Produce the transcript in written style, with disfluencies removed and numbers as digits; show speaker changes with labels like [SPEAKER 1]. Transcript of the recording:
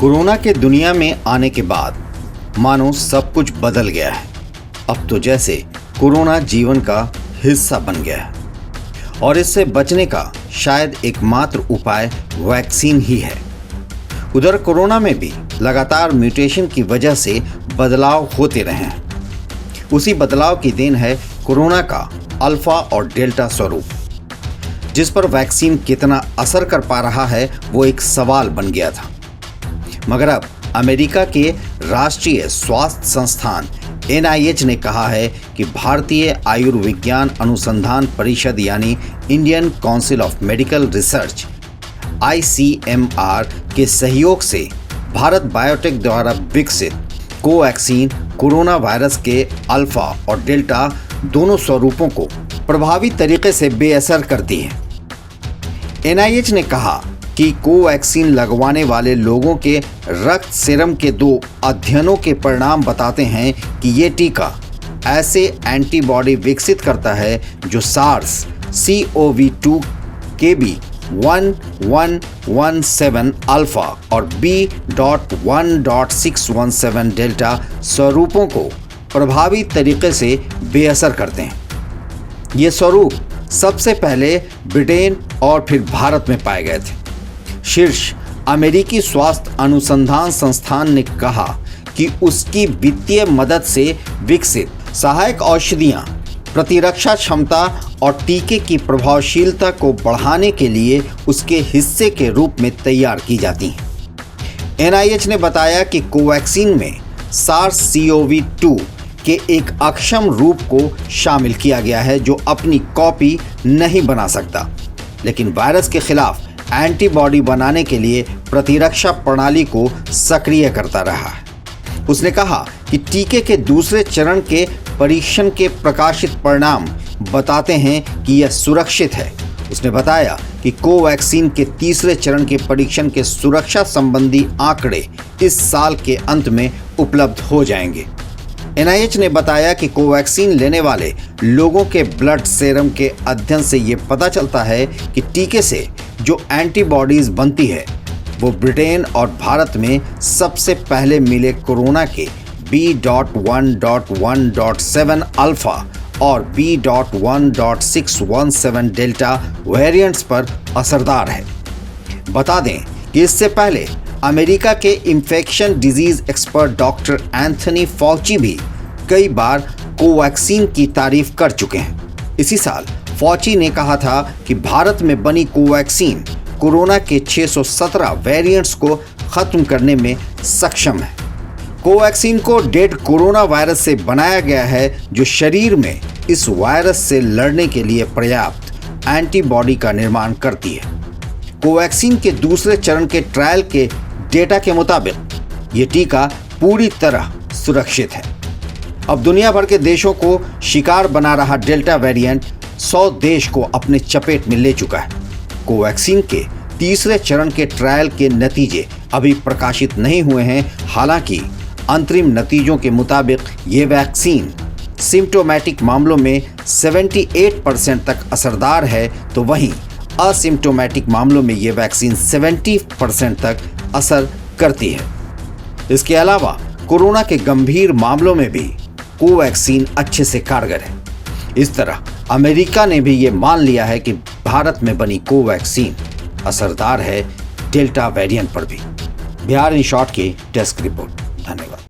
[SPEAKER 1] Corona के दुनिया में आने के बाद मानो सब कुछ बदल गया है। अब तो जैसे कोरोना जीवन का हिस्सा बन गया है और इससे बचने का शायद एकमात्र उपाय वैक्सीन ही है। उधर कोरोना में भी लगातार म्यूटेशन की वजह से बदलाव होते रहे हैं। उसी बदलाव की देन है कोरोना का अल्फा और डेल्टा स्वरूप, जिस पर वैक्सीन कितना असर कर पा रहा है वो एक सवाल बन गया था। मगर अब अमेरिका के राष्ट्रीय स्वास्थ्य संस्थान NIH ने कहा है कि भारतीय आयुर्विज्ञान अनुसंधान परिषद यानी Indian council of medical research ICMR के सहयोग से भारत बायोटेक द्वारा विकसित कोवैक्सीन कोरोना वायरस के अल्फा और डेल्टा दोनों स्वरूपों को प्रभावी तरीके से बेअसर करती है। NIH ने कहा कि कोवैक्सीन लगवाने वाले लोगों के रक्त सीरम के 2 अध्ययनों के परिणाम बताते हैं कि ये टीका ऐसे एंटीबॉडी विकसित करता है जो SARS-CoV-2 KB.1117 अल्फा और B.1617 डेल्टा स्वरूपों को प्रभावी तरीके से बेअसर करते हैं। ये स्वरूप सबसे पहले ब्रिटेन और फिर भारत में पाए गए थे। शीर्ष अमेरिकी स्वास्थ्य अनुसंधान संस्थान ने कहा कि उसकी वित्तीय मदद से विकसित सहायक औषधियां प्रतिरक्षा क्षमता और टीके की प्रभावशीलता को बढ़ाने के लिए उसके हिस्से के रूप में तैयार की जाती हैं। NIH ने बताया कि कोवैक्सीन में SARS-CoV-2 के एक अक्षम रूप को शामिल किया गया है जो अपनी कॉपी नहीं बना सकता, लेकिन वायरस के खिलाफ एंटीबॉडी बनाने के लिए प्रतिरक्षा प्रणाली को सक्रिय करता रहा है। उसने कहा कि टीके के दूसरे चरण के परीक्षण के प्रकाशित परिणाम बताते हैं कि यह सुरक्षित है। उसने बताया कि कोवैक्सीन के तीसरे चरण के परीक्षण के सुरक्षा संबंधी आंकड़े इस साल के अंत में उपलब्ध हो जाएंगे। NIH ने बताया कि कोवैक्सीन लेने वाले लोगों के ब्लड सीरम के अध्ययन से ये पता चलता है कि टीके से जो एंटीबॉडीज बनती है वो ब्रिटेन और भारत में सबसे पहले मिले कोरोना के B.1.1.7 अल्फा और B.1.617 डेल्टा वेरिएंट्स पर असरदार है। बता दें कि इससे पहले अमेरिका के infection disease expert doctor Anthony Fauci भी कई बार कोवैक्सीन की तारीफ कर चुके हैं। इसी साल फॉची ने कहा था कि भारत में बनी कोवैक्सीन कोरोना के 617 वेरिएंट्स को खत्म करने में सक्षम है। कोवैक्सीन को डेड कोरोना वायरस से बनाया गया है जो शरीर में इस वायरस से लड़ने के लिए पर्याप्त एंटीबॉडी का निर्माण करती है। कोवैक्सीन के दूसरे चरण के ट्रायल के डेटा के मुताबिक ये टीका पूरी तरह सुरक्षित है। अब दुनिया भर के देशों को शिकार बना रहा डेल्टा वेरिएंट 100 देश को अपने चपेट में ले चुका है। कोवैक्सीन के तीसरे चरण के ट्रायल के नतीजे अभी प्रकाशित नहीं हुए हैं। हालांकि अंतरिम नतीजों के मुताबिक ये वैक्सीन सिम्प्टोमेटिक मामलों में 78% तक असरदार है, तो वहीं असिम्प्टोमेटिक मामलों में ये वैक्सीन 70% तक असर करती है। इसके अलावा कोरोना के गंभीर मामलों में भी कोवैक्सीन अच्छे से कारगर है। इस तरह अमेरिका ने भी ये मान लिया है कि भारत में बनी कोवैक्सीन असरदार है डेल्टा वेरिएंट पर भी। बिहार इन शॉर्ट की डेस्क रिपोर्ट। धन्यवाद।